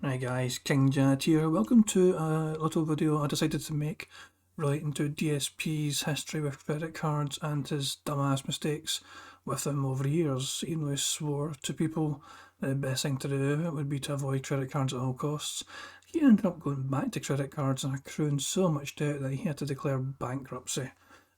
Right guys, King Jad here. Welcome to a little video I decided to make relating to DSP's history with credit cards and his dumbass mistakes with them over the years. Even though he swore to people that the best thing to do would be to avoid credit cards at all costs, he ended up going back to credit cards and accruing so much debt that he had to declare bankruptcy.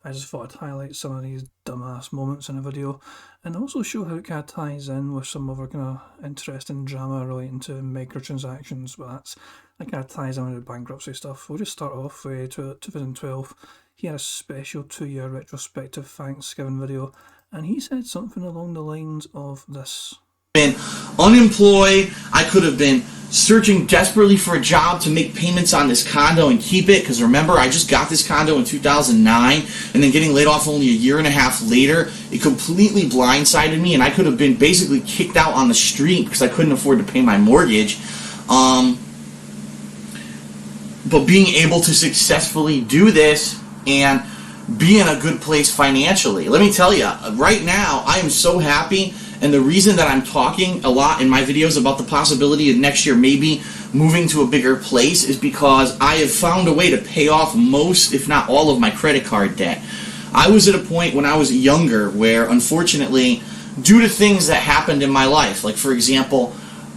I just thought I'd highlight some of these dumbass moments in the video and also show how it kind of ties in with some other kind of interesting drama relating to microtransactions, but that kind of ties in with the bankruptcy stuff. We'll just start off with 2012. He had a special 2-year retrospective Thanksgiving video and he said something along the lines of this. Been unemployed. I could have been searching desperately for a job to make payments on this condo and keep it, because remember, I just got this condo in 2009 and then getting laid off only a year and a half later, it completely blindsided me and I could have been basically kicked out on the street because I couldn't afford to pay my mortgage. But being able to successfully do this and be in a good place financially, let me tell you, right now I am so happy. And the reason that I'm talking a lot in my videos about the possibility of next year maybe moving to a bigger place is because I have found a way to pay off most, if not all, of my credit card debt. I was at a point when I was younger where, unfortunately, due to things that happened in my life, like for example,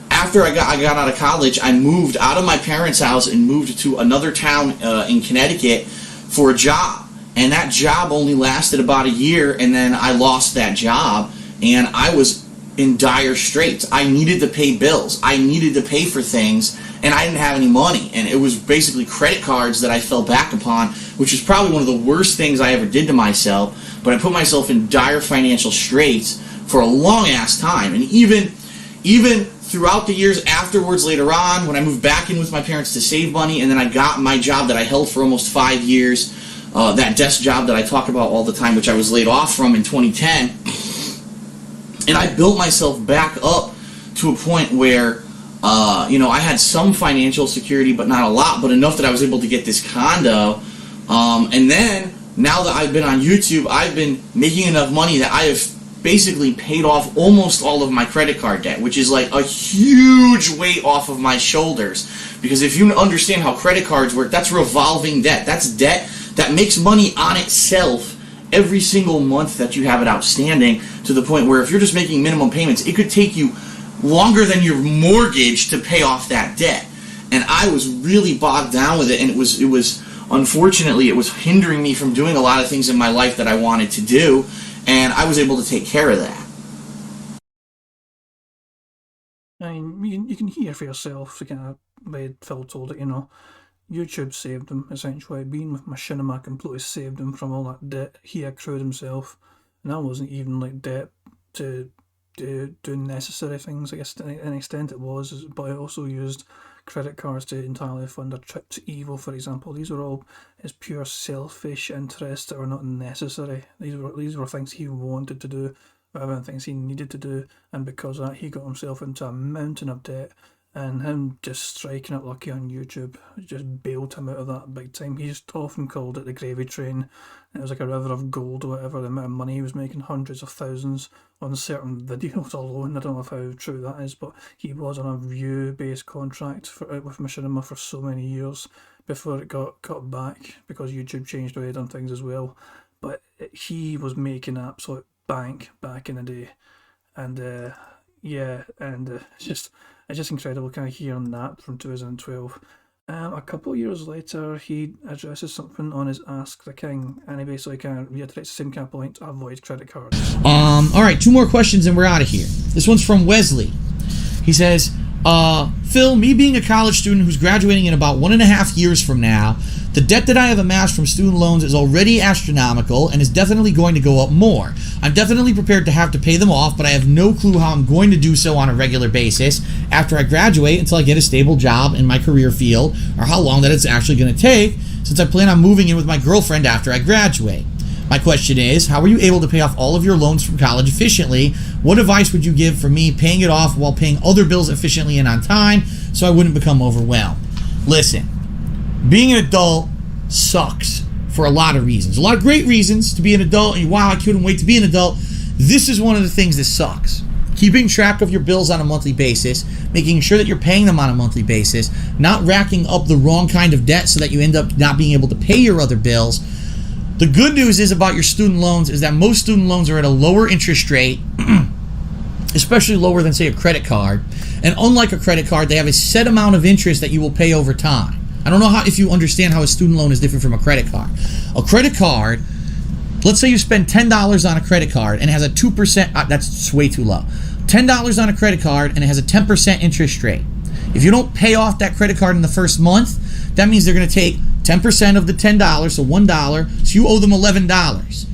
after I got out of college, I moved out of my parents' house and moved to another town in Connecticut for a job. And that job only lasted about a year, and then I lost that job. And I was in dire straits. I needed to pay bills. I needed to pay for things, and I didn't have any money. And it was basically credit cards that I fell back upon, which is probably one of the worst things I ever did to myself. But I put myself in dire financial straits for a long-ass time. And even throughout the years afterwards, later on, when I moved back in with my parents to save money, and then I got my job that I held for almost 5 years, that desk job that I talk about all the time, which I was laid off from in 2010, and I built myself back up to a point where, I had some financial security, but not a lot, but enough that I was able to get this condo. And then, now that I've been on YouTube, I've been making enough money that I have basically paid off almost all of my credit card debt, which is like a huge weight off of my shoulders. Because if you understand how credit cards work, that's revolving debt. That's debt that makes money on itself every single month that you have it outstanding, to the point where if you're just making minimum payments, it could take you longer than your mortgage to pay off that debt. And I was really bogged down with it, and it was unfortunately, it was hindering me from doing a lot of things in my life that I wanted to do, and I was able to take care of that. I mean, you can hear for yourself the kind of way Phil told it, YouTube saved him, essentially. Being with Machinima completely saved him from all that debt he accrued himself. And that wasn't even like debt to do necessary things, I guess to an extent it was, but I also used credit cards to entirely fund a trip to Evo, for example. These were all his pure selfish interests that were not necessary. These were things he wanted to do rather than things he needed to do, and because of that he got himself into a mountain of debt. And him just striking it lucky on YouTube just bailed him out of that big time. He just often called it the gravy train. It was like a river of gold or whatever, the amount of money he was making, hundreds of thousands on certain videos alone. I don't know how true that is, but he was on a view-based contract with Machinima for so many years before it got cut back because YouTube changed the way it done things as well. But he was making absolute bank back in the day. And it's just incredible kind of hearing that from 2012. A couple of years later, he addresses something on his Ask the King, and he basically kind of reiterates the same kind of point: avoid credit cards. All right, 2 more questions and we're out of here. This one's from Wesley. He says, Phil, me being a college student who's graduating in about 1.5 years from now, the debt that I have amassed from student loans is already astronomical and is definitely going to go up more. I'm definitely prepared to have to pay them off, but I have no clue how I'm going to do so on a regular basis after I graduate until I get a stable job in my career field, or how long that it's actually going to take, since I plan on moving in with my girlfriend after I graduate. My question is, how were you able to pay off all of your loans from college efficiently? What advice would you give for me paying it off while paying other bills efficiently and on time so I wouldn't become overwhelmed? Listen, being an adult sucks for a lot of reasons. A lot of great reasons to be an adult, and wow, I couldn't wait to be an adult. This is one of the things that sucks. keeping track of your bills on a monthly basis, making sure that you're paying them on a monthly basis, not racking up the wrong kind of debt so that you end up not being able to pay your other bills. The good news is about your student loans is that most student loans are at a lower interest rate, especially lower than, say, a credit card. And unlike a credit card, they have a set amount of interest that you will pay over time. I don't know if you understand how a student loan is different from a credit card. A credit card, let's say you spend $10 on a credit card and it has a 2%, that's way too low. $10 on a credit card and it has a 10% interest rate. If you don't pay off that credit card in the first month, that means they're going to take 10% of the $10, so $1, so you owe them $11.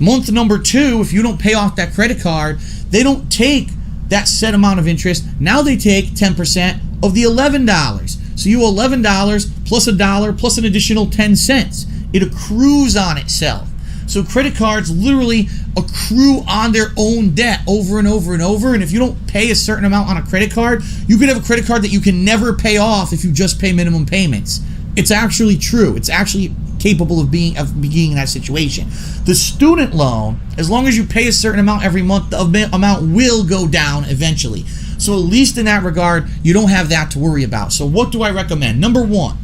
Month number 2, if you don't pay off that credit card, they don't take that set amount of interest. Now they take 10% of the $11. So you owe $11 plus $1 plus an additional 10 cents. It accrues on itself. So credit cards literally accrue on their own debt over and over and over. And if you don't pay a certain amount on a credit card, you could have a credit card that you can never pay off if you just pay minimum payments. It's actually true. It's actually capable of being in that situation. The student loan, as long as you pay a certain amount every month, the amount will go down eventually. So at least in that regard, you don't have that to worry about. So what do I recommend? Number 1,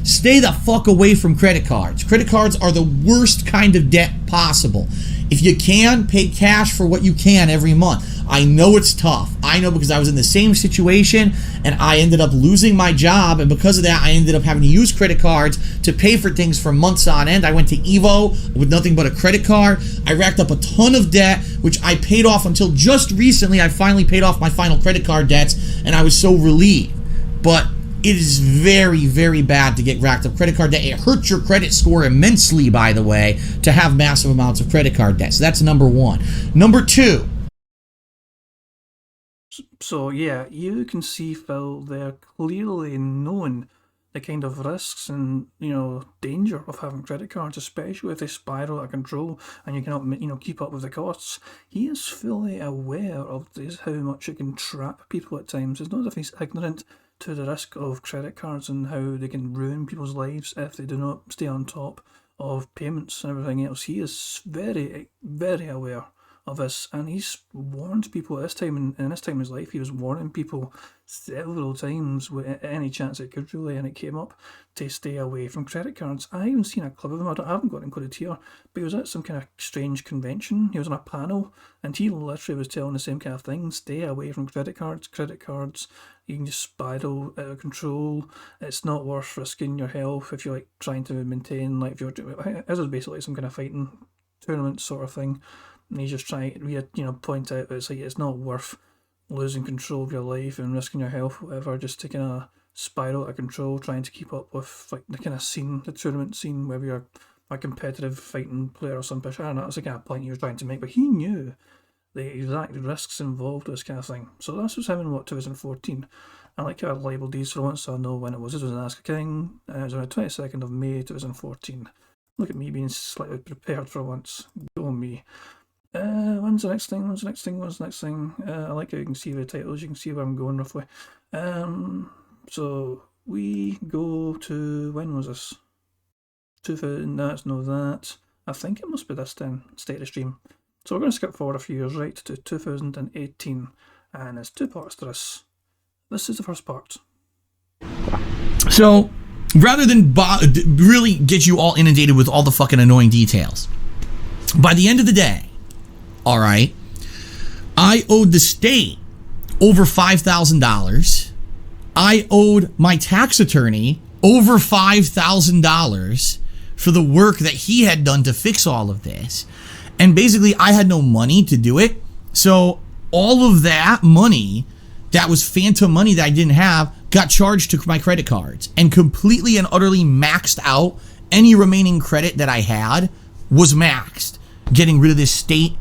stay the fuck away from credit cards. Credit cards are the worst kind of debt possible. If you can, pay cash for what you can every month. I know it's tough. I know because I was in the same situation and I ended up losing my job, and because of that I ended up having to use credit cards to pay for things for months on end. I went to Evo with nothing but a credit card. I racked up a ton of debt, which I paid off until just recently. I finally paid off my final credit card debts and I was so relieved. But it is very, very bad to get racked up credit card debt. It hurts your credit score immensely, by the way, to have massive amounts of credit card debt. So that's number 1. Number 2. So yeah, you can see, Phil, they're clearly knowing the kind of risks and, danger of having credit cards, especially if they spiral out of control and you cannot, keep up with the costs. He is fully aware of this, how much it can trap people at times. It's not as if he's ignorant to the risk of credit cards and how they can ruin people's lives if they do not stay on top of payments and everything else. He is very, very aware of this, and he's warned people at this time in this time in his life. He was warning people several times with any chance it could, really, and it came up, to stay away from credit cards. I haven't seen a clip of him. I haven't got it included here, but he was at some kind of strange convention. He was on a panel and he literally was telling the same kind of thing: stay away from credit cards. You can just spiral out of control. It's not worth risking your health if you're trying to maintain, if you're, this is basically some kind of fighting tournament sort of thing. And he's just trying to, point out that it's not worth losing control of your life and risking your health, whatever, just to kind of spiral out of control, trying to keep up with the kind of scene, the tournament scene, whether you're a competitive fighting player or something. I don't know, that's the kind of point he was trying to make, but he knew the exact risks involved with this kind of thing. So this was him in 2014. I like how I labelled these for once, so I know when it was. This was in Ask a King, and it was on the 22nd of May 2014. Look at me being slightly prepared for once. Go on me. When's the next thing? I like how you can see the titles, you can see where I'm going roughly. So we go to, when was this? 2000, that's no that. I think it must be this then, state of the stream. So we're going to skip forward a few years, right, to 2018, and there's 2 parts to this. This is the first part. So, rather than really get you all inundated with all the fucking annoying details, by the end of the day, all right, I owed the state over $5,000. I owed my tax attorney over $5,000 for the work that he had done to fix all of this. And basically, I had no money to do it. So all of that money, that was phantom money that I didn't have, got charged to my credit cards, and completely and utterly maxed out. Any remaining credit that I had was maxed, getting rid of this state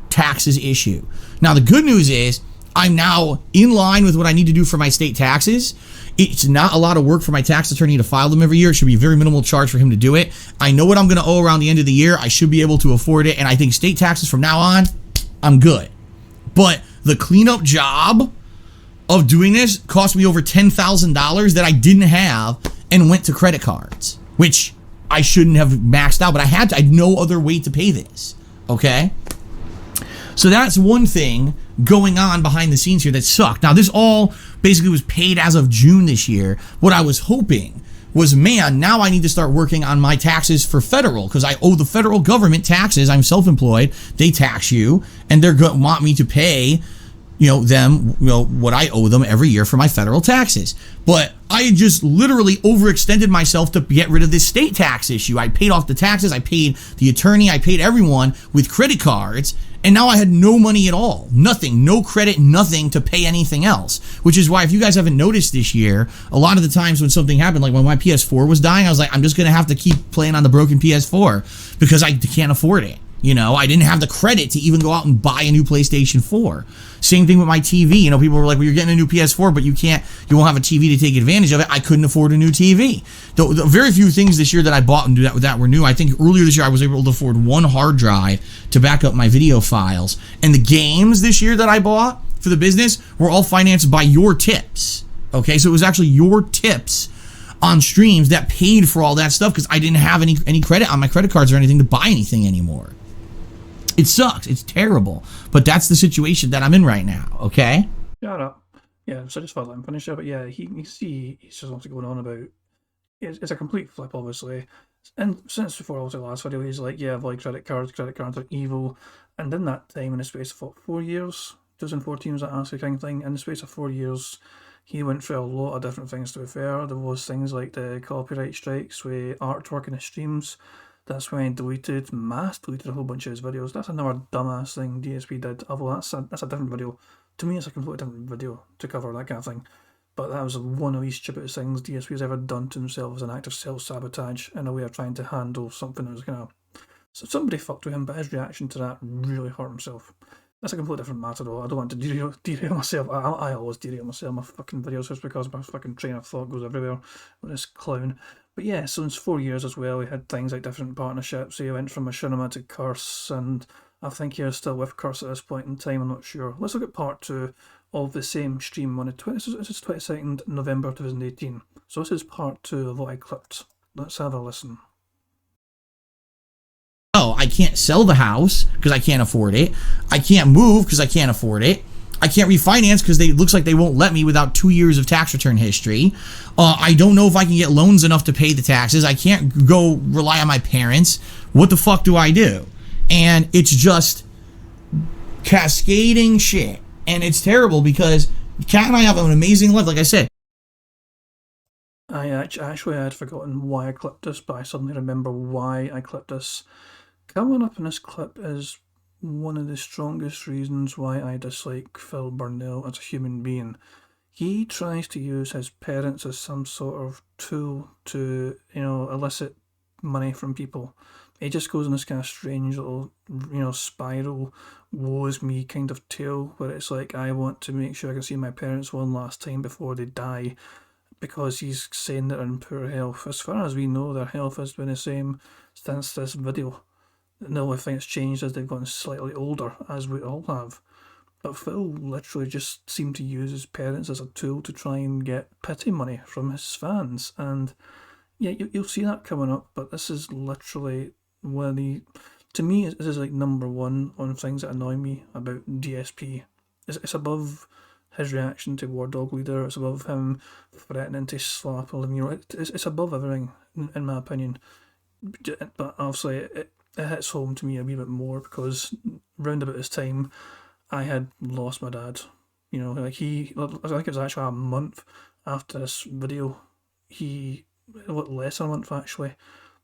taxes issue. Now, the good news is I'm now in line with what I need to do for my state taxes. It's not a lot of work for my tax attorney to file them every year. It should be a very minimal charge for him to do it. I know what I'm going to owe around the end of the year. I should be able to afford it, and I think state taxes from now on, I'm good. But the cleanup job of doing this cost me over $10,000 that I didn't have and went to credit cards, which I shouldn't have maxed out, but I had no other way to pay this. Okay? So that's one thing going on behind the scenes here that sucked. Now, this all basically was paid as of June this year. What I was hoping was, man, now I need to start working on my taxes for federal, because I owe the federal government taxes. I'm self-employed. They tax you, and they're going to want me to pay, them, what I owe them every year for my federal taxes. But I just literally overextended myself to get rid of this state tax issue. I paid off the taxes. I paid the attorney. I paid everyone with credit cards. And now I had no money at all. Nothing. No credit, nothing to pay anything else. Which is why, if you guys haven't noticed this year, a lot of the times when something happened, like when my PS4 was dying, I was like, I'm just going to have to keep playing on the broken PS4 because I can't afford it. I didn't have the credit to even go out and buy a new PlayStation 4. Same thing with my TV. People were like, well, you're getting a new PS4, but you won't have a TV to take advantage of it. I couldn't afford a new TV. The very few things this year that I bought and that were new, I think earlier this year I was able to afford one hard drive to back up my video files. And the games this year that I bought for the business were all financed by your tips. Okay, so it was actually your tips on streams that paid for all that stuff because I didn't have any credit on my credit cards or anything to buy anything anymore. It sucks. It's terrible. But that's the situation that I'm in right now, okay? Shut up. Yeah, so I just thought let him finish it, but yeah, he's just also going on about, it's a complete flip, obviously. And since before, also the last video, he's like, yeah, avoid credit cards are evil. And in that time, in the space of 4 years, 2014 was that Ask King thing, in the space of 4 years, he went through a lot of different things, to be fair. There was things like the copyright strikes with artwork in his streams. That's when he mass deleted a whole bunch of his videos. That's another dumbass thing DSP did. Although that's a different video. To me, it's a completely different video to cover that kind of thing. But that was one of the stupidest things DSP has ever done to himself as an act of self-sabotage in a way of trying to handle something that was going to... So somebody fucked with him, but his reaction to that really hurt himself. That's a completely different matter though. I don't want to derail myself. I always derail myself in my fucking videos just because my fucking train of thought goes everywhere with this clown. But yeah, so in 4 years as well, we had things like different partnerships. He went from Machinima to Curse, and I think he is still with Curse at this point in time, I'm not sure. Let's look at part 2 of the same stream on this is 22nd November 2018. So this is part 2 of what I clipped. Let's have a listen. Oh, I can't sell the house because I can't afford it. I can't move because I can't afford it. I can't refinance because it looks like they won't let me without 2 years of tax return history. I don't know if I can get loans enough to pay the taxes. I can't go rely on my parents. What the fuck do I do? And it's just cascading shit. And it's terrible because Kat and I have an amazing life, like I said. I actually had forgotten why I clipped this, but I suddenly remember why I clipped this. Coming up in this clip is one of the strongest reasons why I dislike Phil Burnell as a human being. He tries to use his parents as some sort of tool to, elicit money from people. He just goes in this kind of strange little, spiral, woe is me kind of tale, where it's like, I want to make sure I can see my parents one last time before they die, because he's saying that they're in poor health. As far as we know, their health has been the same since this video. The only thing that's changed is they've gotten slightly older, as we all have. But Phil literally just seemed to use his parents as a tool to try and get pity money from his fans. And yeah, you'll see that coming up, but this is literally one of the... To me, this is like number one on things that annoy me about DSP. It's above his reaction to War Dog Leader, it's above him threatening to slap a 11-year-old. It's above everything, in my opinion. But obviously, it hits home to me a wee bit more because round about this time, I had lost my dad. I think it was actually a month after this video. Less than a month actually.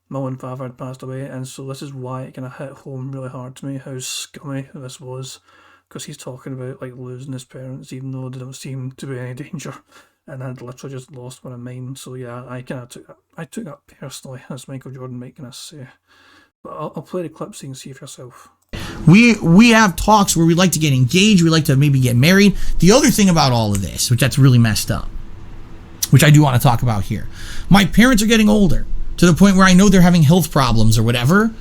My own father had passed away, and so this is why it kind of hit home really hard to me how scummy this was, because he's talking about like losing his parents even though they don't seem to be in any danger, and I'd literally just lost one of mine. So yeah, I took that personally, as Michael Jordan might kind of say. But I'll play the clip so you can see for yourself. We have talks where we like to get engaged, we like to maybe get married. The other thing about all of this, which that's really messed up, which I do want to talk about here, my parents are getting older to the point where I know they're having health problems or whatever,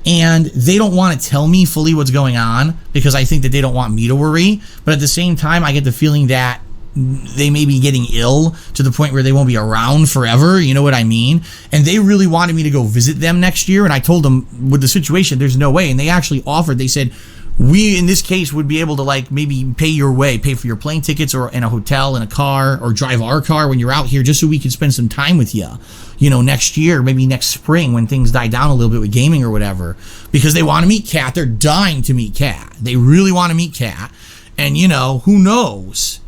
and they don't want to tell me fully what's going on because I think that they don't want me to worry. But at the same time, I get the feeling that they may be getting ill to the point where they won't be around forever, you know what I mean? And they really wanted me to go visit them next year, and I told them with the situation, there's no way. And they actually offered, they said, we, in this case, would be able to like maybe pay for your plane tickets or in a hotel, in a car, or drive our car when you're out here, just so we can spend some time with you, next year, maybe next spring when things die down a little bit with gaming or whatever, because they want to meet Kat. They're dying to meet Kat. They really want to meet Kat. And, who knows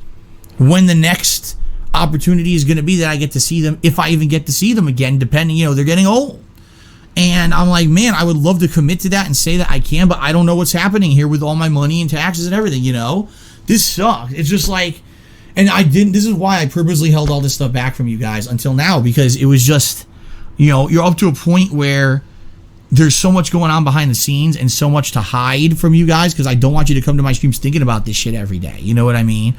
when the next opportunity is going to be that I get to see them, if I even get to see them again, depending, they're getting old. And I'm like, man, I would love to commit to that and say that I can, but I don't know what's happening here with all my money and taxes and everything, This sucks. It's just like, and this is why I purposely held all this stuff back from you guys until now, because it was just, you're up to a point where there's so much going on behind the scenes and so much to hide from you guys, because I don't want you to come to my streams thinking about this shit every day. You know what I mean?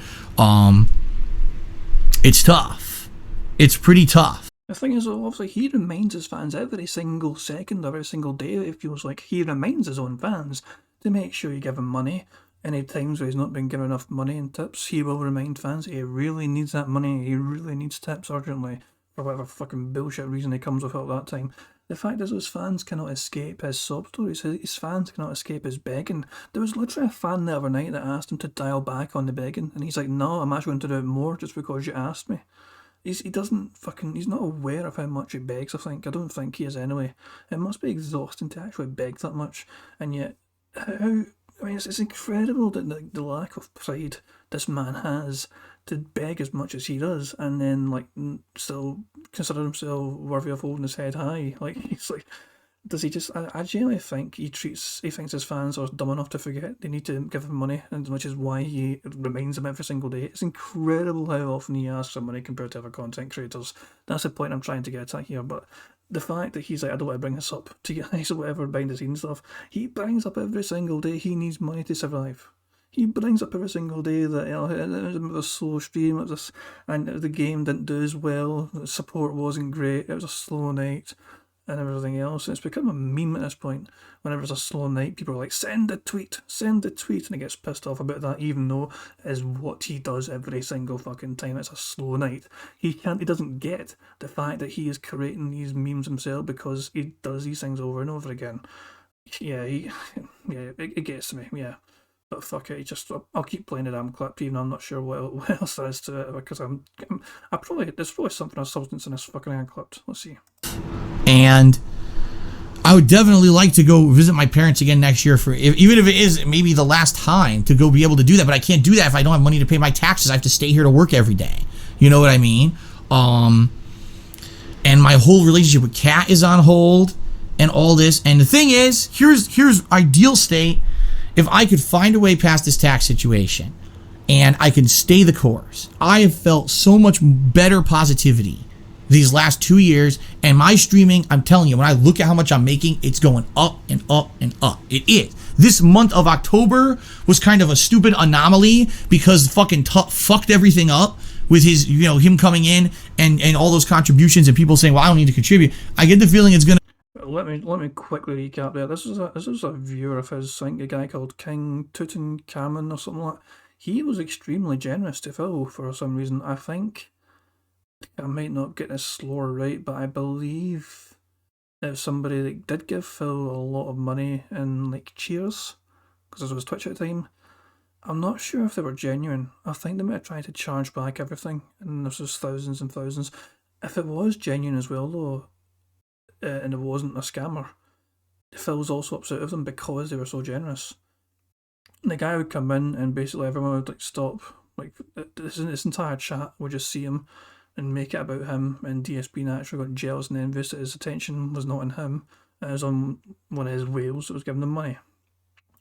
It's tough. It's pretty tough. The thing is, obviously, he reminds his fans every single second, every single day. It feels like he reminds his own fans to make sure you give him money. Any times where he's not been given enough money and tips, he will remind fans he really needs that money. He really needs tips urgently for whatever fucking bullshit reason he comes with at that time. The fact is, his fans cannot escape his sob stories. His fans cannot escape his begging. There was literally a fan the other night that asked him to dial back on the begging, and he's like, "No, I'm actually going to do it more just because you asked me." He's not aware of how much he begs, I think. I don't think he is anyway. It must be exhausting to actually beg that much. And yet, it's incredible that the lack of pride this man has to beg as much as he does, and then, still consider himself worthy of holding his head high. Does he just... I genuinely think he thinks his fans are dumb enough to forget they need to give him money, and which is why he reminds them every single day. It's incredible how often he asks for money compared to other content creators. That's the point I'm trying to get at here, but the fact that he's like, I don't want to bring this up to you guys or whatever, behind the scenes stuff, he brings up every single day he needs money to survive. He brings up every single day that it was a slow stream, and the game didn't do as well, the support wasn't great, it was a slow night, and everything else. And it's become a meme at this point. Whenever it's a slow night, people are like, send a tweet, and he gets pissed off about that, even though it is what he does every single fucking time it's a slow night. He doesn't get the fact that he is creating these memes himself because he does these things over and over again. Yeah, it gets to me, yeah. But fuck it, I'll keep playing the damn clip, even though I'm not sure what else there is to it, because there's probably something of substance in this fucking clip. Let's see. And I would definitely like to go visit my parents again next year, even if it is maybe the last time to go be able to do that. But I can't do that if I don't have money to pay my taxes. I have to stay here to work every day. You know what I mean? And my whole relationship with Kat is on hold and all this. And the thing is, here's ideal state. If I could find a way past this tax situation and I can stay the course, I have felt so much better positivity these last 2 years, and my streaming, I'm telling you, when I look at how much I'm making, it's going up and up and up. It is. This month of October was kind of a stupid anomaly because fucking fucked everything up with his, him coming in and all those contributions and people saying, well, I don't need to contribute. I get the feeling it's gonna... Let me quickly recap there. This was a viewer of his, I think a guy called King Tutankhamun or something like that. He was extremely generous to Phil for some reason. I think I might not get this lore right, but I believe it was somebody that did give Phil a lot of money in cheers, because it was Twitch at the time. I'm not sure if they were genuine. I think they might have tried to charge back everything, and this was thousands and thousands. If it was genuine as well, though, and it wasn't a scammer, Phil was also upset with them because they were so generous. And the guy would come in and basically everyone would stop, this entire chat would just see him and make it about him, and DSP naturally got jealous and envious that his attention was not on him, it was on one of his whales that was giving them money.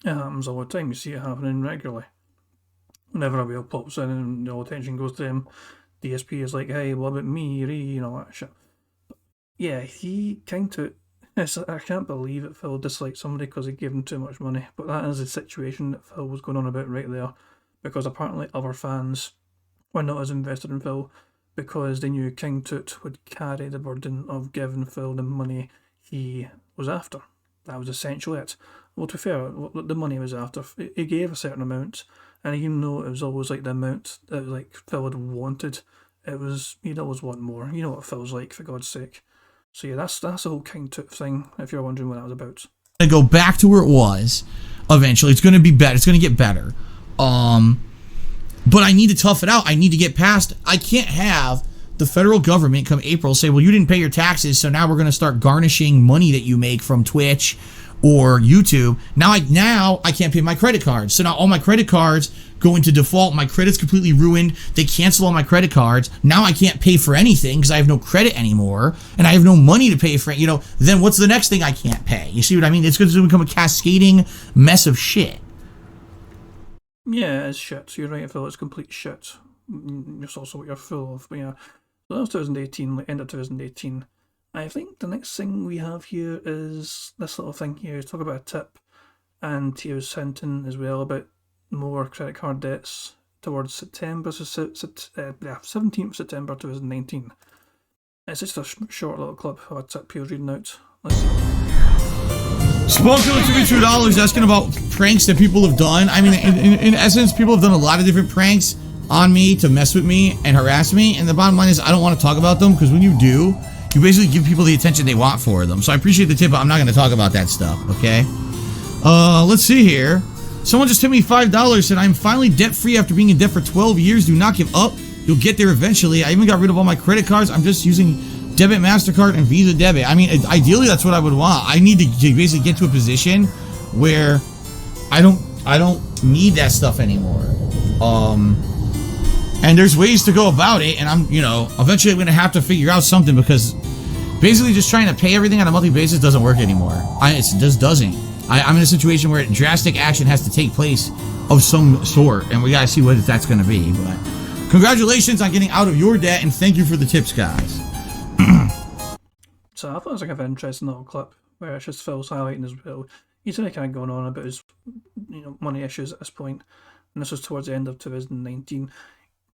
It happens all the time, you see it happening regularly. Whenever a whale pops in and all attention goes to him, DSP is like, hey, what about me, and all that shit. Yeah, he kind of... I can't believe that Phil disliked somebody because he gave him too much money, but that is the situation that Phil was going on about right there, because apparently other fans were not as invested in Phil because they knew King Tut would carry the burden of giving Phil the money he was after. That was essentially it. Well, to be fair, the money he was after, he gave a certain amount, and even though it was always the amount that Phil had wanted, he'd always want more. You know what Phil's like, for God's sake. So yeah, that's the whole King Tut thing, if you're wondering what that was about. To go back to where it was, eventually. It's going to be better. It's going to get better. But I need to tough it out. I need to get past. I can't have the federal government come April say, well, you didn't pay your taxes, so now we're going to start garnishing money that you make from Twitch or YouTube. Now I can't pay my credit cards. So now all my credit cards go into default. My credit's completely ruined. They cancel all my credit cards. Now I can't pay for anything because I have no credit anymore, and I have no money to pay for it. Then what's the next thing I can't pay? You see what I mean? It's going to become a cascading mess of shit. Yeah, it's shit. You're right, Phil. It's complete shit. It's also what you're full of. But yeah, so that was 2018, like end of 2018. I think the next thing we have here is this little thing here. Talk about a tip, and he was sent in as well about more credit card debts towards September, 17th September 2019. It's just a short little clip of a tip he was reading out. Let's see. Spoken with $2 asking about pranks that people have done. I mean, in essence, people have done a lot of different pranks on me to mess with me and harass me. And the bottom line is I don't want to talk about them because when you do, you basically give people the attention they want for them. So I appreciate the tip, but I'm not going to talk about that stuff, okay? Let's see here. Someone just tipped me $5, said, I'm finally debt-free after being in debt for 12 years. Do not give up. You'll get there eventually. I even got rid of all my credit cards. I'm just using debit, MasterCard, and Visa debit. I mean, ideally, that's what I would want. I need to basically get to a position where I don't need that stuff anymore. And there's ways to go about it, and eventually I'm going to have to figure out something because basically just trying to pay everything on a monthly basis doesn't work anymore. It just doesn't. I'm in a situation where drastic action has to take place of some sort, and we got to see what that's going to be. But congratulations on getting out of your debt, and thank you for the tips, guys. So I thought it was like a very interesting little clip where it's just Phil's highlighting as well. He's really kind of going on about his money issues at this point, and this was towards the end of 2019.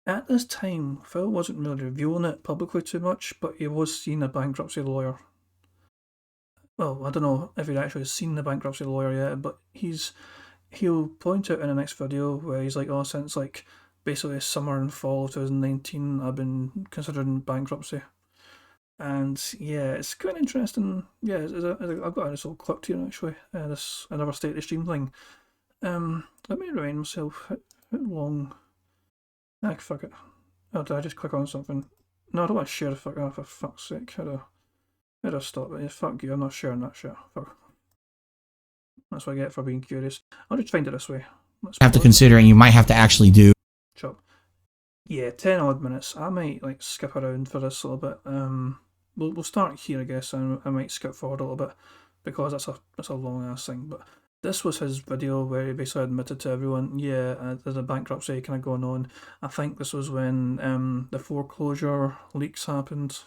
At this time, Phil wasn't really revealing it publicly too much, but he was seeing a bankruptcy lawyer. Well, I don't know if he'd actually seen the bankruptcy lawyer yet, but he'll point out in the next video where he's like, oh, since like basically summer and fall of 2019, I've been considering bankruptcy. And yeah, it's quite interesting. Yeah, I've got this little clip here actually. This another state of the stream thing. Let me remind myself how long. Fuck it. Oh, did I just click on something? No, I don't want to share the fuck off, for fuck's sake. How do I stop it? Yeah, fuck you, I'm not sharing that shit. Fuck. That's what I get for being curious. I'll just find it this way. Have to consider, and you might have to actually do. Chop. Yeah, 10 odd minutes. I might like skip around for this a little bit. We'll start here, I guess, and I might skip forward a little bit because that's a long ass thing. But this was his video where he basically admitted to everyone, yeah, there's a bankruptcy kind of going on. I think this was when the foreclosure leaks happened.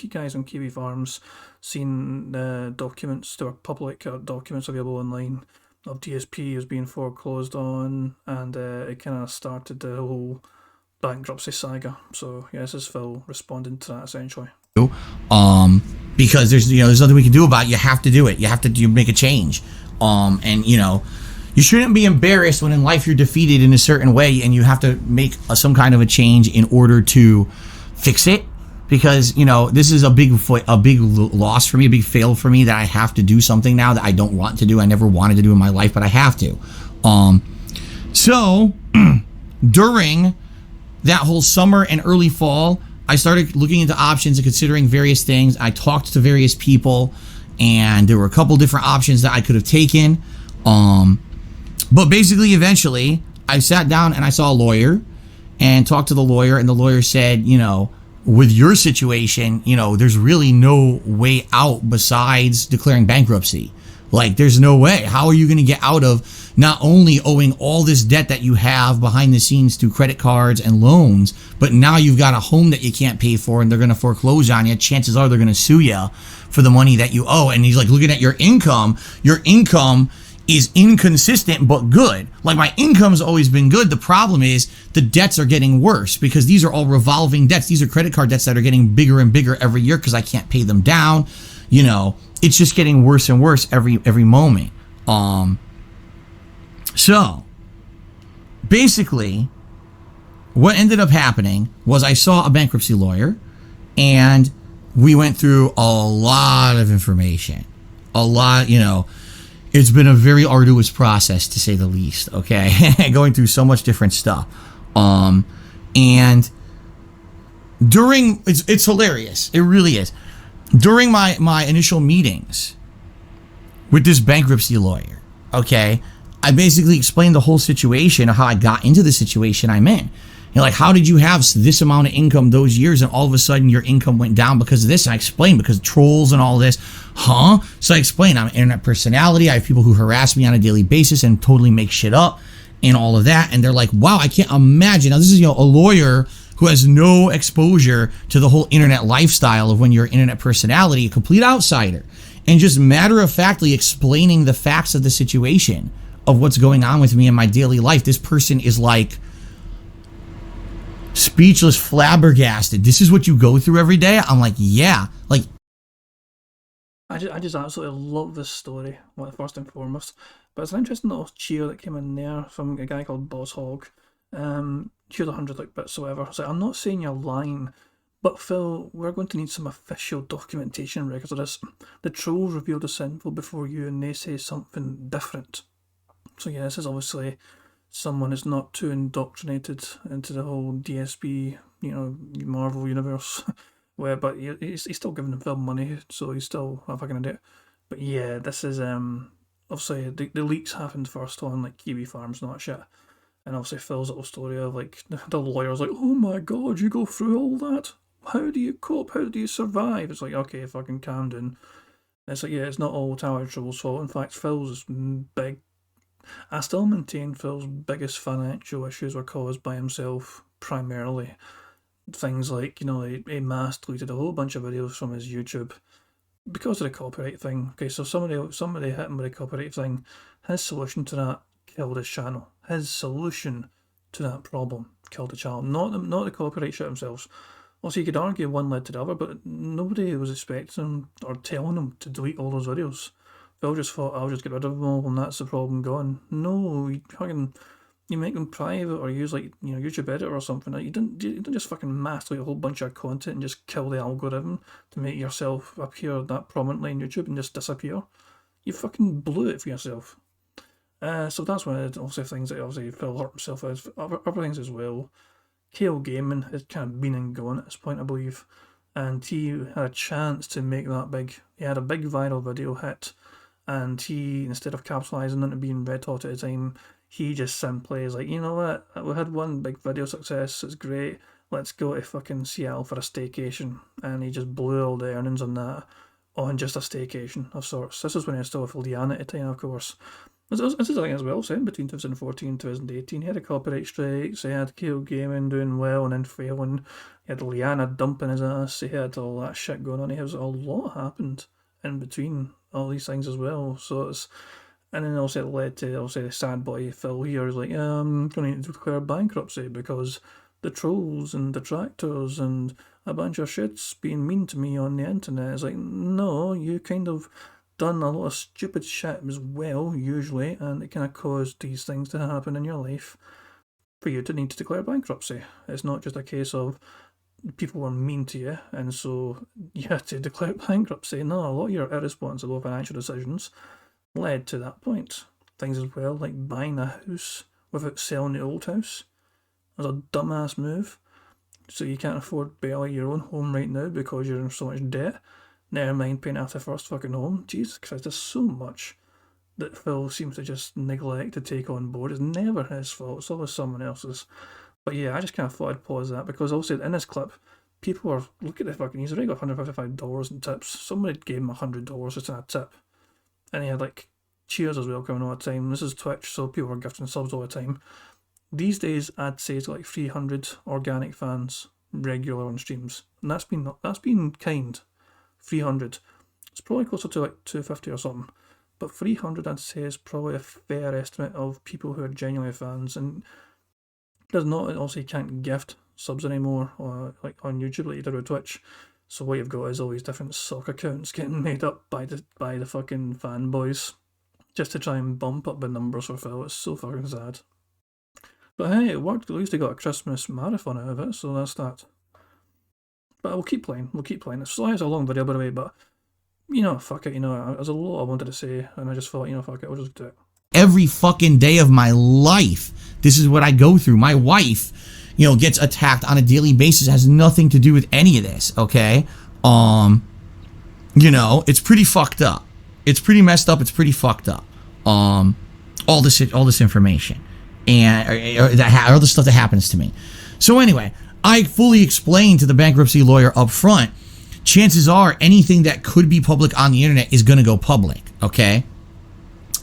Guys on Kiwi Farms seen the documents, there were public documents available online of DSP was being foreclosed on, and it kind of started the whole bankruptcy saga. So yeah, this is Phil responding to that essentially. Because there's nothing we can do about it. You have to do it. You have to make a change. And you shouldn't be embarrassed when in life you're defeated in a certain way and you have to make some kind of a change in order to fix it. Because this is a big loss for me, a big fail for me that I have to do something now that I don't want to do. I never wanted to do in my life, but I have to. So during that whole summer and early fall, I started looking into options and considering various things. I talked to various people, and there were a couple different options that I could have taken. But basically, eventually, I sat down and I saw a lawyer and talked to the lawyer, and the lawyer said, with your situation, there's really no way out besides declaring bankruptcy. Like, there's no way. How are you going to get out of not only owing all this debt that you have behind the scenes through credit cards and loans, but now you've got a home that you can't pay for and they're going to foreclose on you. Chances are they're going to sue you for the money that you owe. And he's like, looking at your income is inconsistent but good. Like, my income's always been good. The problem is the debts are getting worse because these are all revolving debts. These are credit card debts that are getting bigger and bigger every year because I can't pay them down. It's just getting worse and worse every moment. So basically what ended up happening was I saw a bankruptcy lawyer and we went through a lot of information. It It's been a very arduous process, to say the least. Okay, going through so much different stuff, and during it's hilarious. It really is. During my initial meetings with this bankruptcy lawyer, okay, I basically explained the whole situation of how I got into the situation I'm in. You know, like, how did you have this amount of income those years and all of a sudden your income went down because of this? And I explained, because trolls and all this. Huh? So I explained, I'm an internet personality. I have people who harass me on a daily basis and totally make shit up and all of that. And they're like, wow, I can't imagine. Now, this is, you know, a lawyer who has no exposure to the whole internet lifestyle of when you're an internet personality, a complete outsider, and just matter-of-factly explaining the facts of the situation of what's going on with me in my daily life. This person is like speechless, flabbergasted. This is what you go through every day? I'm like, yeah. Like, I just absolutely love this story, well, first and foremost. But it's an interesting little cheer that came in there from a guy called Boss Hog. Cheered 100 like bits, however. So I'm not saying you're lying, but Phil, we're going to need some official documentation records of this. The trolls revealed the sinful before you, and they say something different. So yeah, this is obviously someone who's not too indoctrinated into the whole DSP, you know, Marvel universe, where, but he's still giving them film money, so he's still a fucking idiot. But yeah, this is obviously the leaks happened first on like Kiwi Farms, not shit. And obviously Phil's little story of like the lawyer's like, oh my god, you go through all that? How do you cope? How do you survive? It's like, okay, fucking calm down. And it's like, yeah, it's not all Tower Troll's fault. In fact, Phil's big. I still maintain Phil's biggest financial issues were caused by himself primarily. Things like, you know, he mass deleted a whole bunch of videos from his YouTube because of the copyright thing. Okay, so somebody hit him with a copyright thing. His solution to that killed his channel. His solution to that problem killed the channel. Not the copyright shit themselves. Also, you could argue one led to the other, but nobody was expecting him or telling him to delete all those videos. Phil just thought, I'll just get rid of them all and that's the problem gone. No, you make them private or use, like, you know, YouTube editor or something. Like, you don't just fucking mass delete a whole bunch of content and just kill the algorithm to make yourself appear that prominently on YouTube and just disappear. You fucking blew it for yourself. So that's one of the obviously things that obviously Phil hurt himself with. Other things as well. KO Gaming has kind of been and gone at this point, I believe. And he had a chance to make that big. He had a big viral video hit. And he, instead of capitalising on it being red hot at the time, he just simply is like, you know what, we had one big video success, it's great, let's go to fucking Seattle for a staycation. And he just blew all the earnings on that, on just a staycation of sorts. This is when he was still with Leanne at the time, of course. This is the thing as well, so in between 2014 and 2018, he had a copyright strikes, he had KO Gaming doing well and then failing, he had Leanna dumping his ass, he had all that shit going on, he has a lot happened in between all these things as well. So it's, and then also it led to obviously the sad boy Phil here is like, I'm going to declare bankruptcy because the trolls and detractors and a bunch of shit's being mean to me on the internet. It's like, no, you kind of done a lot of stupid shit as well, usually, and it kind of caused these things to happen in your life for you to need to declare bankruptcy. It's not just a case of people were mean to you and so you had to declare bankruptcy. No, a lot of your irresponsible financial decisions led to that point. Things as well like buying a house without selling the old house was a dumbass move. So you can't afford barely your own home right now because you're in so much debt. Never mind paying off the first fucking home. Jesus Christ, there's so much that Phil seems to just neglect to take on board. It's never his fault, it's always someone else's. But yeah, I just kind of thought I'd pause that because also in this clip, people are, look at the fucking, he's already got $155 in tips. Somebody gave him $100 just in a tip. And he had like cheers as well coming all the time. This is Twitch, so people are gifting subs all the time. These days, I'd say it's like 300 organic fans regular on streams. And that's been kind. 300. It's probably closer to like 250 or something. But 300 I'd say is probably a fair estimate of people who are genuinely fans. And there's not, also you can't gift subs anymore or like on YouTube like you did with Twitch. So what you've got is all these different sock accounts getting made up by the fucking fanboys just to try and bump up the numbers for Phil. It's so fucking sad. But hey, it worked. At least they got a Christmas marathon out of it, so that's that. But we'll keep playing. It's a long video by the way, but Fuck it, there's a lot I wanted to say, and I just thought, fuck it, I'll just do it. Every fucking day of my life, this is what I go through. My wife, gets attacked on a daily basis. It has nothing to do with any of this, okay? It's pretty fucked up. It's pretty messed up. It's pretty fucked up. All this information and all the stuff that happens to me. So anyway, I fully explained to the bankruptcy lawyer up front, chances are anything that could be public on the internet is going to go public, okay?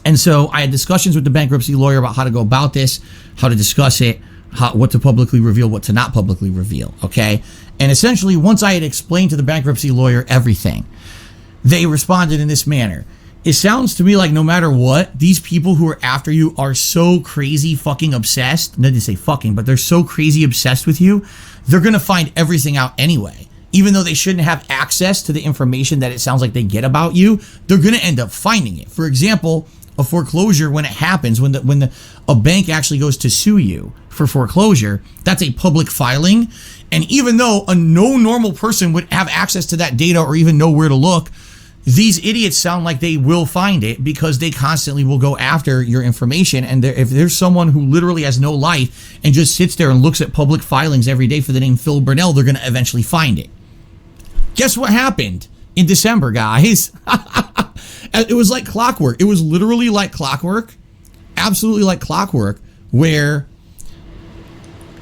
And so I had discussions with the bankruptcy lawyer about how to go about this, how to discuss it, what to publicly reveal, what to not publicly reveal, okay? And essentially, once I had explained to the bankruptcy lawyer everything, they responded in this manner. It sounds to me like no matter what, these people who are after you are so crazy fucking obsessed. Not to say fucking, but they're so crazy obsessed with you, they're going to find everything out anyway. Even though they shouldn't have access to the information that it sounds like they get about you, they're going to end up finding it. For example, a foreclosure, when it happens, when a bank actually goes to sue you for foreclosure, that's a public filing. And even though no normal person would have access to that data or even know where to look, these idiots sound like they will find it because they constantly will go after your information. And if there's someone who literally has no life and just sits there and looks at public filings every day for the name Phil Burnell, they're going to eventually find it. Guess what happened in December, guys? It was like clockwork. It was literally like clockwork, absolutely like clockwork, where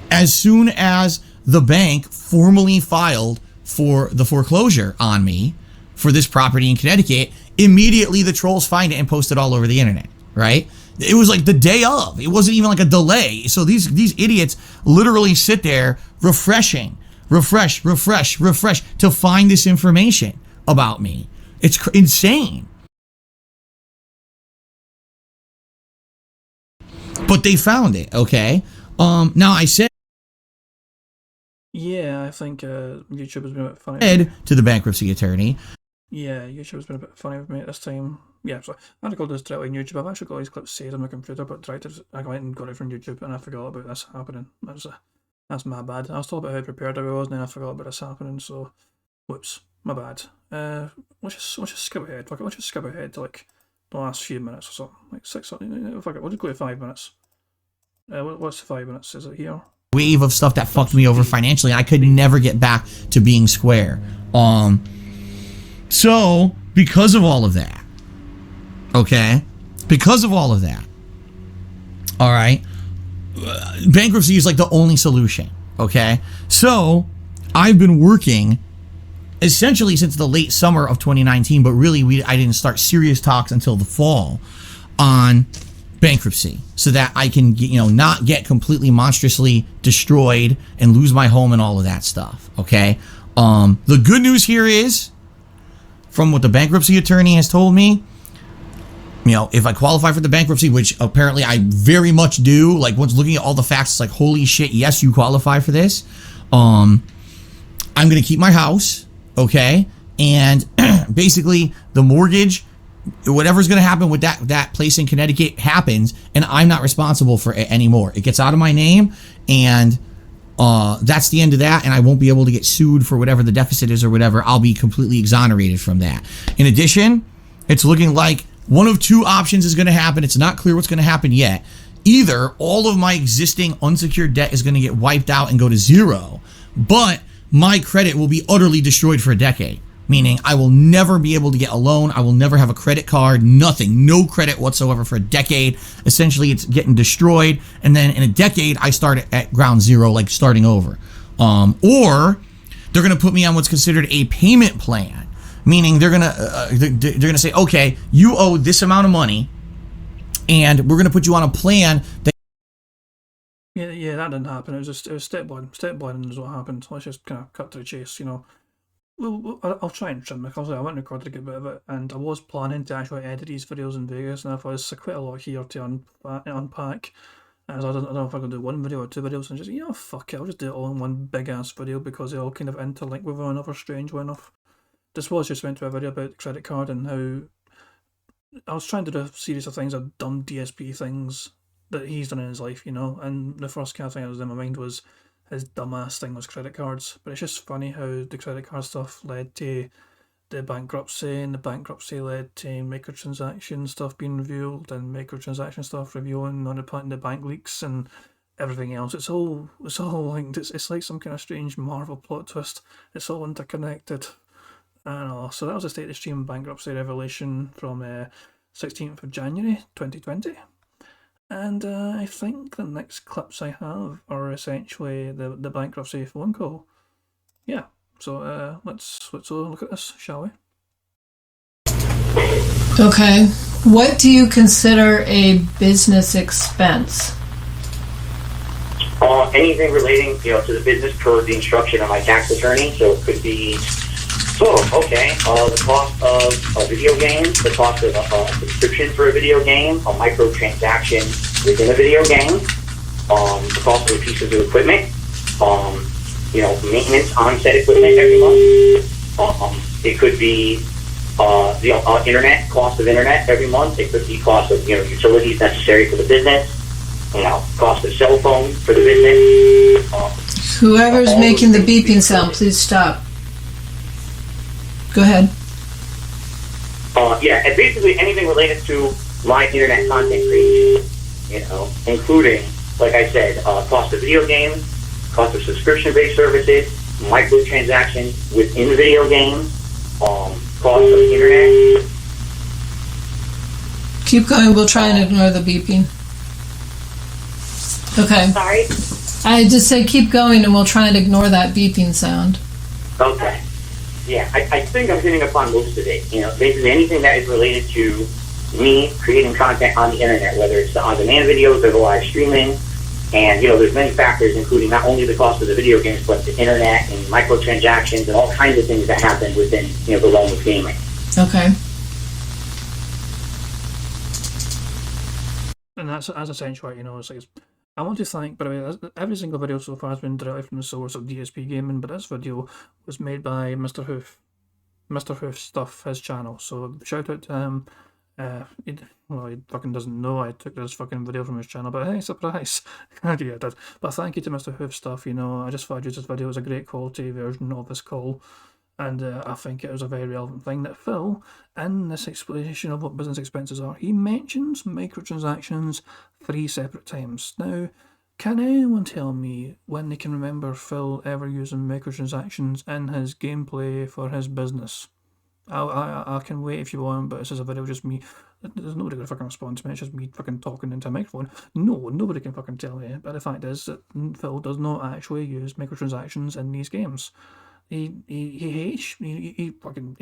as soon as the bank formally filed for the foreclosure on me for this property in Connecticut, immediately the trolls find it and post it all over the internet, right? It was like the day of. It wasn't even like a delay. So these idiots literally sit there refresh to find this information about me. It's insane. But they found it, okay? Now I said Yeah, I think YouTube has been a bit funny. To the bankruptcy attorney. Yeah, YouTube has been a bit funny with me at this time. Yeah, so I had to go this directly on YouTube. I've actually got these clips saved on my computer, but I went and got it from YouTube and I forgot about this happening. That's my bad. I was told about how prepared I was, and then I forgot about this happening, so whoops, my bad. Let's just skip ahead. Fuck it, let's just skip ahead to like the last few minutes or something. Like 6, fuck it, we'll just go to 5 minutes. What's 5 minutes? Is it here? Wave of stuff that fucked me over financially. I could never get back to being square. So because of all of that, okay, all right, bankruptcy is like the only solution. Okay, so I've been working essentially since the late summer of 2019, but really I didn't start serious talks until the fall on bankruptcy, so that I can not get completely monstrously destroyed and lose my home and all of that stuff. Okay, the good news here is, from what the bankruptcy attorney has told me, if I qualify for the bankruptcy, which apparently I very much do, like once looking at all the facts, it's like, holy shit, yes, you qualify for this. I'm going to keep my house, okay? And basically the mortgage, whatever's going to happen with that place in Connecticut happens, and I'm not responsible for it anymore. It gets out of my name, and that's the end of that, and I won't be able to get sued for whatever the deficit is or whatever. I'll be completely exonerated from that. In addition, it's looking like one of two options is going to happen. It's not clear what's going to happen yet. Either all of my existing unsecured debt is going to get wiped out and go to zero, but my credit will be utterly destroyed for a decade. Meaning I will never be able to get a loan. I will never have a credit card, nothing, no credit whatsoever for a decade. Essentially, it's getting destroyed. And then in a decade, I start at ground zero, like starting over. Or they're going to put me on what's considered a payment plan, meaning they're going to say, okay, you owe this amount of money, and we're going to put you on a plan that. Yeah, that didn't happen. It was step one is what happened. Let's just kind of cut to the chase, Well, I'll try and trim it, because I went and recorded a good bit of it, and I was planning to actually edit these videos in Vegas, and I thought there's quite a lot here to unpack. As I don't know if I'm going to do one video or two videos, and just, fuck it, I'll just do it all in one big ass video, because they all kind of interlink with one another, strangely enough. This was just went to a video about credit card and how I was trying to do a series of things, of dumb DSP things that he's done in his life, and the first kind of thing that was in my mind was his dumbass thing was credit cards. But it's just funny how the credit card stuff led to the bankruptcy, and the bankruptcy led to microtransaction stuff being revealed, and microtransaction stuff revealing on the bank leaks and everything else. It's all linked. It's like some kind of strange Marvel plot twist. It's all interconnected. I don't know. So that was a state of stream bankruptcy revelation from 16th of January 2020. And I think the next clips I have are essentially the bankruptcy phone call. Yeah. So let's all look at this, shall we? Okay. What do you consider a business expense? Anything relating, to the business per the instruction of my tax attorney. So it could be, the cost of a video game, the cost of a subscription for a video game, a microtransaction within a video game, the cost of pieces of equipment, maintenance on said equipment every month. It could be internet, cost of internet every month. It could be cost of utilities necessary for the business. Cost of cell phone for the business. Whoever's making the beeping sound, please stop. Go ahead. And basically anything related to my internet content creation, including, like I said, cost of video games, cost of subscription-based services, microtransactions within the video game, cost of internet. Keep going. We'll try and ignore the beeping. Okay. Sorry? I just said keep going and we'll try and ignore that beeping sound. Okay. Yeah, I think I'm hitting upon most of it. Basically anything that is related to me creating content on the internet, whether it's the on-demand videos or the live streaming. And, there's many factors, including not only the cost of the video games, but the internet and microtransactions and all kinds of things that happen within, the realm of gaming. Okay. And that's essentially, it's like, I want to thank, by the way, every single video so far has been derived from the source of DSP Gaming, but this video was made by Mr. Hoof. Mr. Hoof stuff, his channel. So shout out to him. He fucking doesn't know I took this fucking video from his channel, but hey, surprise. Yeah, I did. But thank you to Mr. Hoof stuff, I just thought I'd use this video as a great quality version of this call. And I think it was a very relevant thing that Phil, in this explanation of what business expenses are, he mentions microtransactions 3 separate times. Now, can anyone tell me when they can remember Phil ever using microtransactions in his gameplay for his business? I can wait if you want, but this is a video just me. There's nobody going to fucking respond to me. It's just me fucking talking into a microphone. No, nobody can fucking tell me. But the fact is that Phil does not actually use microtransactions in these games. He hates. He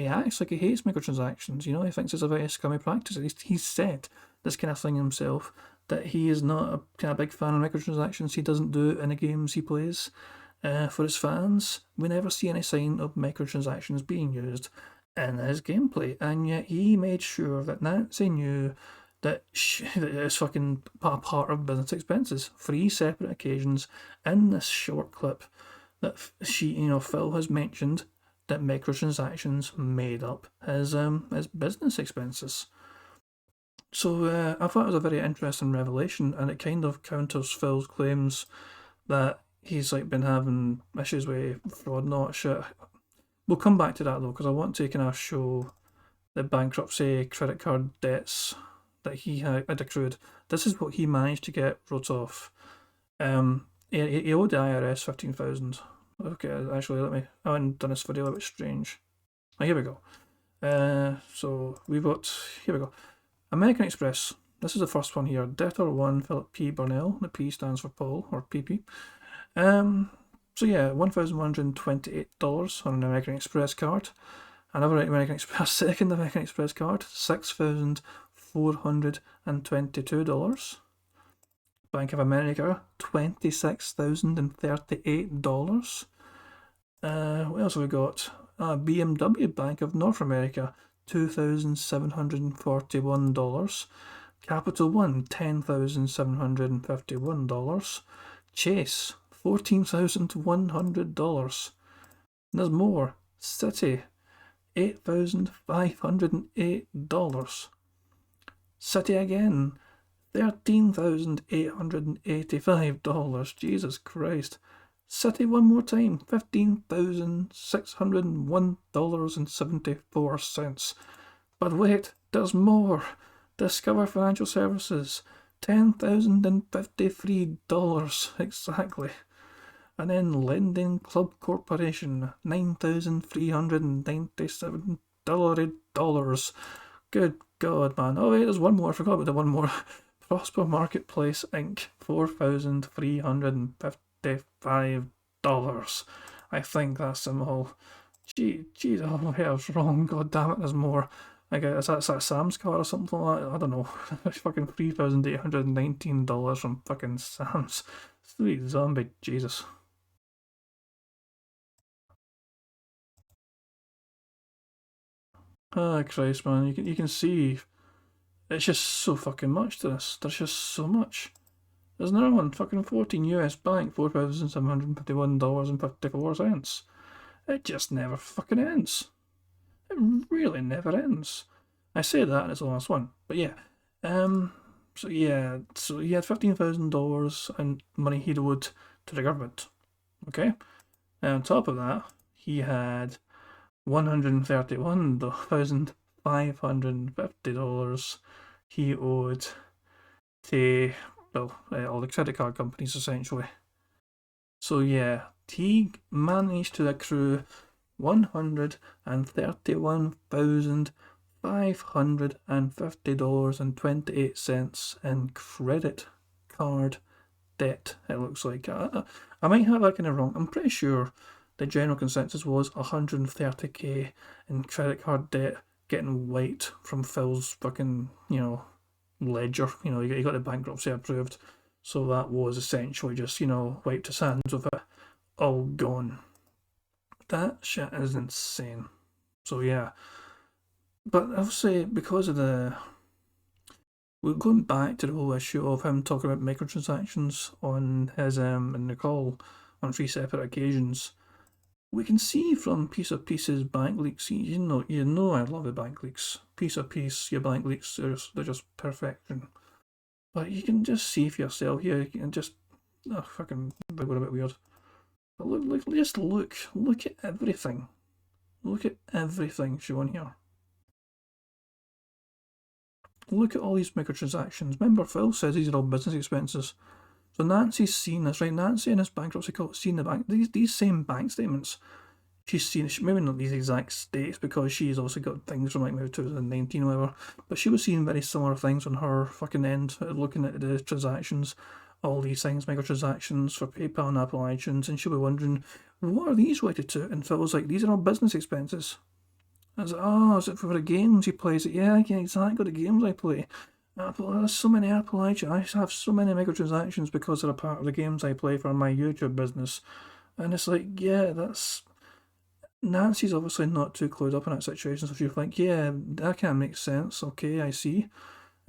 acts like he hates microtransactions. He thinks it's a very scummy practice. At least he's said this kind of thing himself, that he is not a kind of big fan of microtransactions. He doesn't do it in the games he plays for his fans. We never see any sign of microtransactions being used in his gameplay, and yet he made sure that Nancy knew that it's fucking part of business expenses. 3 separate occasions in this short clip that Phil has mentioned that microtransactions made up his business expenses. So I thought it was a very interesting revelation, and it kind of counters Phil's claims that he's been having issues with fraud and all that shit. We'll come back to that though, because I want to kind of show the bankruptcy credit card debts that he had accrued. This is what he managed to get wrote off. He owed the IRS $15,000. Okay, actually, I haven't done this video a bit strange. Oh, here we go. So we've got, here we go. American Express. This is the first one here. Debtor 1, Philip P. Burnell. The P stands for Paul, or PP. So yeah, $1,128 on an American Express card. Another American Express, second American Express card, $6,422. Bank of America, $26,038. What else have we got? BMW Bank of North America, $2,741. Capital One, $10,751. Chase, $14,100. There's more. Citi, $8,508. Citi again, $13,885. Jesus Christ. City one more time, $15,601.74. But wait, there's more. Discover Financial Services, $10,053 exactly. And then Lending Club Corporation, $9,397. Good God, man. Oh wait, there's one more. I forgot about the one more. Prosper Marketplace Inc., $4,355. I think that's them all. Gee, oh yeah, I was wrong. God damn it, there's more. I guess that's that Sam's card or something like that. I don't know. It's fucking $3,819 from fucking Sam's. Sweet zombie, Jesus. Ah, Christ, man. You can see it's just so fucking much to this. There's just so much. There's another one, fucking 14 US Bank, $4,751.54. It just never fucking ends. It really never ends. I say that and it's the last one, but yeah. So he had $15,000 in money he owed to the government. Okay? And on top of that, he had $131,550 he owed to, well, all the credit card companies essentially. So yeah, he managed to accrue $131,550.28 in credit card debt, it looks like. I might have that kind of wrong. I'm pretty sure the general consensus was $130,000 in credit card debt getting wiped from Phil's fucking, ledger. He got the bankruptcy approved. So that was essentially just, wiped his hands with it. All gone. That shit is insane. So yeah. But obviously, because of we're going back to the whole issue of him talking about microtransactions on his in the call on 3 separate occasions. We can see from Piece of Piece's bank leaks, you know I love the bank leaks. Piece of Piece, your bank leaks, they're just perfection. But you can just see for yourself here, you can just, fucking, we're a bit weird. But look at everything. Look at everything shown here. Look at all these microtransactions. Remember, Phil says these are all business expenses. So Nancy's seen this, right? Nancy in this bankruptcy court seen the bank, these same bank statements. She's seen, maybe not these exact dates because she's also got things from like maybe 2019 or whatever, but she was seeing very similar things on her fucking end, looking at the transactions, all these things, microtransactions for PayPal and Apple iTunes, and she'll be wondering, what are these related to? And Phil was like, these are all business expenses. I was like, is it for the games he plays? Yeah, exactly, the games I play. Apple, there's so many Apple iTunes. I have so many microtransactions because they're a part of the games I play for my YouTube business. And it's like, yeah, that's... Nancy's obviously not too clued up in that situation, so she'll think, yeah, that kind of makes sense, okay, I see.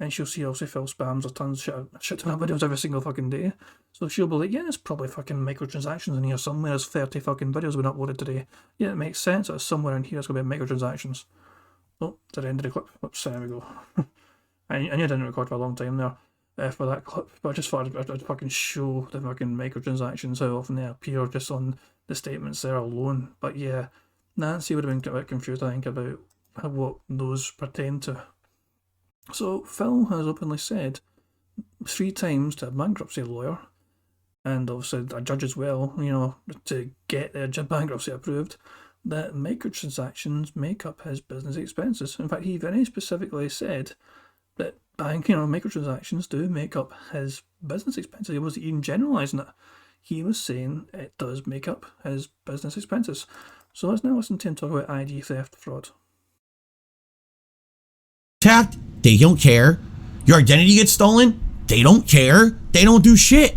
And she'll see obviously Phil spams or tons of shit ton of videos every single fucking day. So she'll be like, yeah, there's probably fucking microtransactions in here somewhere. There's 30 fucking videos been uploaded today. Yeah, it makes sense that somewhere in here there's going to be microtransactions. Oh, to the end of the clip. Oops, there we go. I knew I didn't record for a long time there for that clip, but I just thought I'd fucking show the fucking microtransactions, how often they appear just on the statements there alone. But yeah, Nancy would have been a bit confused, I think, about what those pertain to. So Phil has openly said 3 times to a bankruptcy lawyer, and obviously a judge as well, to get their bankruptcy approved, that microtransactions make up his business expenses. In fact, he very specifically said that microtransactions do make up his business expenses. He wasn't even generalising it. He was saying it does make up his business expenses. So let's now listen to him talk about ID theft fraud. Tapped, they don't care. Your identity gets stolen, they don't care. They don't do shit.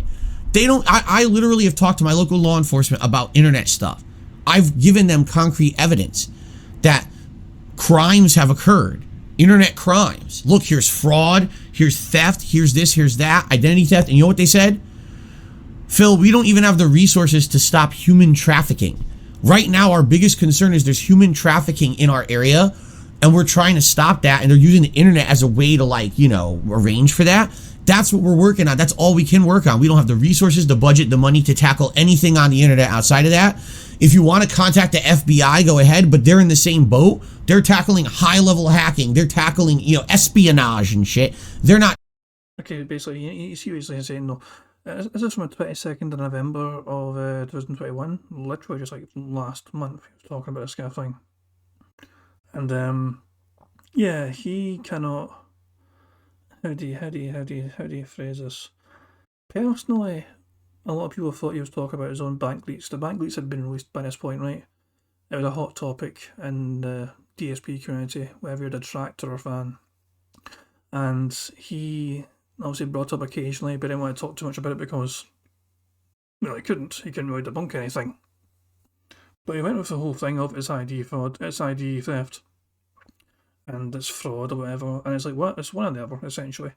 I literally have talked to my local law enforcement about internet stuff. I've given them concrete evidence that crimes have occurred. Internet crimes. Look, here's fraud, here's theft, here's this, here's that, identity theft. And you know what they said? Phil, we don't even have the resources to stop human trafficking. Right now, our biggest concern is there's human trafficking in our area, and we're trying to stop that, and they're using the internet as a way to, like, you know, arrange for that. That's what we're working on. That's all we can work on. We don't have the resources, the budget, the money to tackle anything on the internet outside of that. If you want to contact the FBI, go ahead, but they're in the same boat. They're tackling high-level hacking. They're tackling, you know, espionage and shit. They're not. Okay, basically, you see what he's saying, though. Is this from the 22nd of November of 2021? Literally just like last month, he was talking about this kind of thing. And, yeah, he cannot... How do you phrase this? Personally, a lot of people thought he was talking about his own bank leaks. The bank leaks had been released by this point, right? It was a hot topic in the DSP community, whether you're a detractor or fan. And he obviously brought up occasionally, but didn't want to talk too much about it because, well, he couldn't really debunk anything. But he went with the whole thing of it's ID fraud, it's ID theft, and it's fraud or whatever. And it's like, what? It's one or the other, essentially.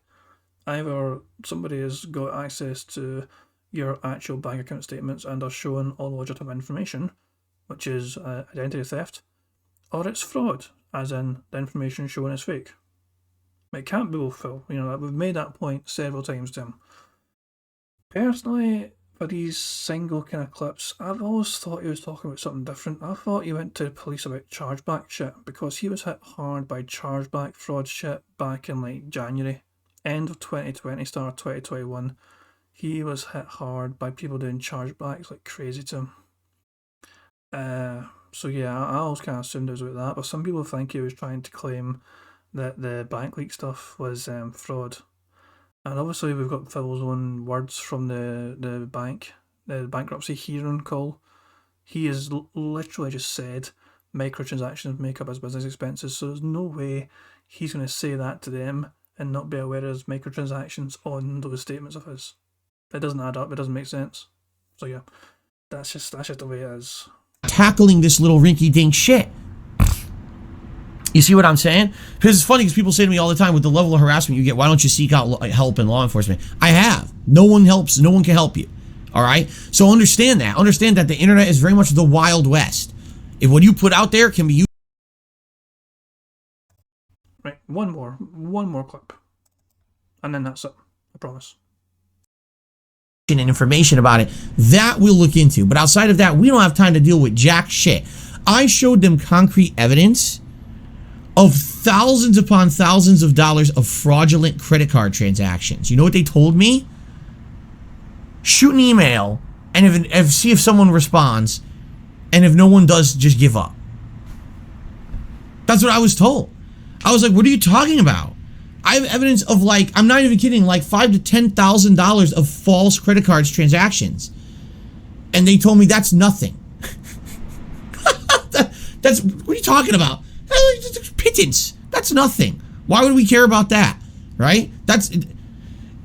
Either somebody has got access to your actual bank account statements and are showing all legitimate information, which is identity theft, or it's fraud, as in the information shown is fake. It can't be both, Phil. You know, we've made that point several times to him. Personally, for these single kind of clips, I've always thought he was talking about something different. I thought he went to the police about chargeback shit, because he was hit hard by chargeback fraud shit back in like January. End of 2020, start of 2021. He was hit hard by people doing chargebacks like crazy to him. So yeah, I always kind of assumed it was about that, but some people think he was trying to claim that the bank leak stuff was fraud. And obviously we've got Phil's own words from the bankruptcy hearing call. He has literally just said microtransactions make up his business expenses, so there's no way he's going to say that to them and not be aware of his microtransactions on those statements of his. It doesn't add up, it doesn't make sense. So yeah, that's just the way it is. Tackling this little rinky-dink shit. You see what I'm saying? Because it's funny, because people say to me all the time, with the level of harassment you get, why don't you seek out help in law enforcement? I have. No one helps. No one can help you. All right? So understand that. Understand that the internet is very much the Wild West. If what you put out there can be used. Right, one more clip. And then that's it. I promise. And information about it, that we'll look into. But outside of that, we don't have time to deal with jack shit. I showed them concrete evidence of thousands upon thousands of dollars of fraudulent credit card transactions. You know what they told me? Shoot an email, and if see if someone responds, and if no one does, just give up. That's what I was told. I was like, what are you talking about? I have evidence of, like, I'm not even kidding, like $5,000 to $10,000 of false credit cards transactions. And they told me that's nothing. That's, what are you talking about? Pittance. That's nothing. Why would we care about that? Right? And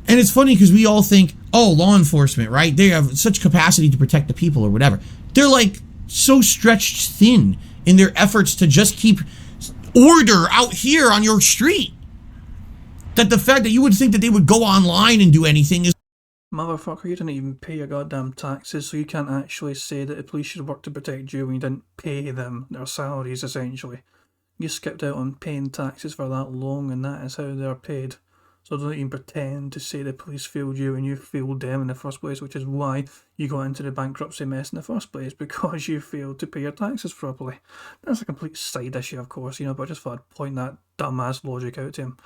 it's funny because we all think, oh, law enforcement, right? They have such capacity to protect the people or whatever. They're like so stretched thin in their efforts to just keep order out here on your street, that the fact that you would think that they would go online and do anything is... Motherfucker, you didn't even pay your goddamn taxes, so you can't actually say that the police should work to protect you when you didn't pay them their salaries, essentially. You skipped out on paying taxes for that long, and that is how they're paid. So don't even pretend to say the police failed you and you failed them in the first place, which is why you got into the bankruptcy mess in the first place, because you failed to pay your taxes properly. That's a complete side issue, of course, you know, but I just thought I'd point that dumbass logic out to him.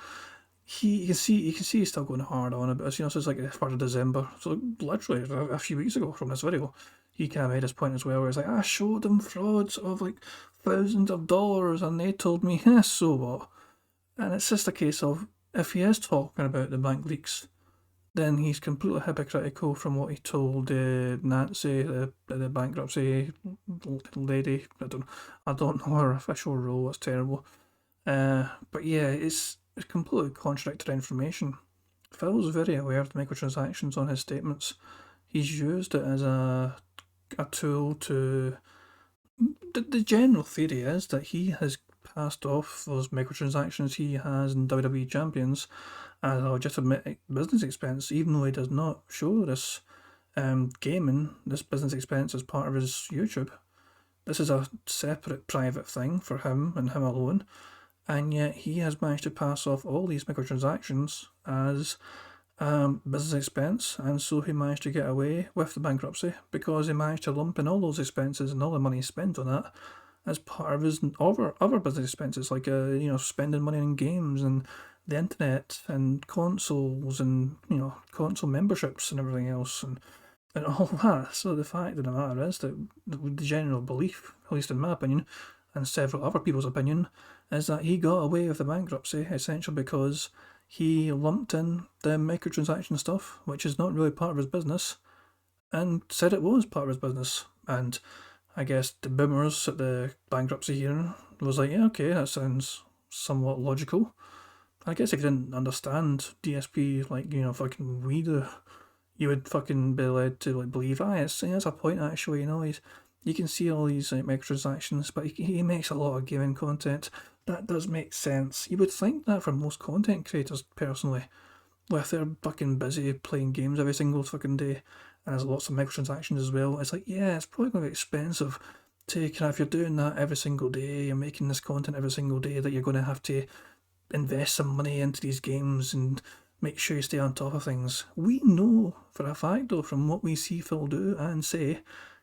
You can see he's still going hard on it, but you know, so it's like the 3rd of December, so literally a few weeks ago from this video, he kind of made his point as well, where he's like, I showed them frauds of like thousands of dollars, and they told me, so what? And it's just a case of, if he is talking about the bank leaks, then he's completely hypocritical from what he told Nancy, the bankruptcy lady. I don't know her official role. It's terrible. But yeah, it's completely contradictory information. Phil's very aware of the microtransactions on his statements. He's used it as a tool to... The general theory is that he has passed off those microtransactions he has in WWE Champions as a legitimate business expense, even though he does not show this this business expense as part of his YouTube. This is a separate private thing for him and him alone. and yet he has managed to pass off all these microtransactions as business expense, and so he managed to get away with the bankruptcy because he managed to lump in all those expenses and all the money spent on that as part of his other business expenses, like spending money on games and the internet and consoles and console memberships and everything else and all that. So the fact of the matter is that the general belief, at least in my opinion, and several other people's opinion, is that he got away with the bankruptcy essentially because he lumped in the microtransaction stuff, which is not really part of his business, and said it was part of his business. And I guess the boomers at the bankruptcy hearing was like, yeah, okay, that sounds somewhat logical. I guess if you didn't understand DSP like, fucking we do, you would fucking be led to like believe, it's a point actually, you can see all these like microtransactions, but he makes a lot of gaming content. That does make sense. You would think that for most content creators, personally, if they're fucking busy playing games every single fucking day, and there's lots of microtransactions as well, it's like, yeah, it's probably going to be expensive to, if you're doing that every single day, you're making this content every single day, that you're going to have to invest some money into these games and make sure you stay on top of things. We know for a fact, though, from what we see Phil do and say,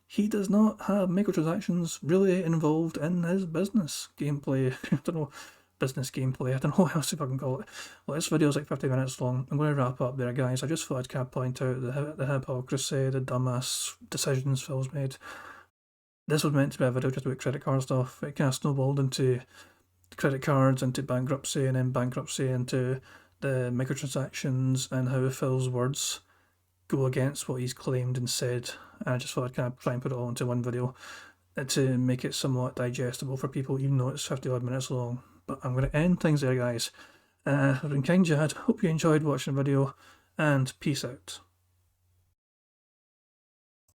he does not have microtransactions really involved in his business gameplay. I don't know, business gameplay. I don't know what else to fucking call it. Well, this video's like 50 minutes long. I'm going to wrap up there, guys. I just thought I'd kind of point out the hypocrisy, the dumbass decisions Phil's made. This was meant to be a video just about credit card stuff. It kind of snowballed into credit cards, into bankruptcy, and then bankruptcy into the microtransactions, and how Phil's words go against what he's claimed and said. And I just thought I'd kind of try and put it all into one video to make it somewhat digestible for people, even though it's 50 odd minutes long. But I'm going to end things there, guys. I've been King Jad. Hope you enjoyed watching the video, and peace out.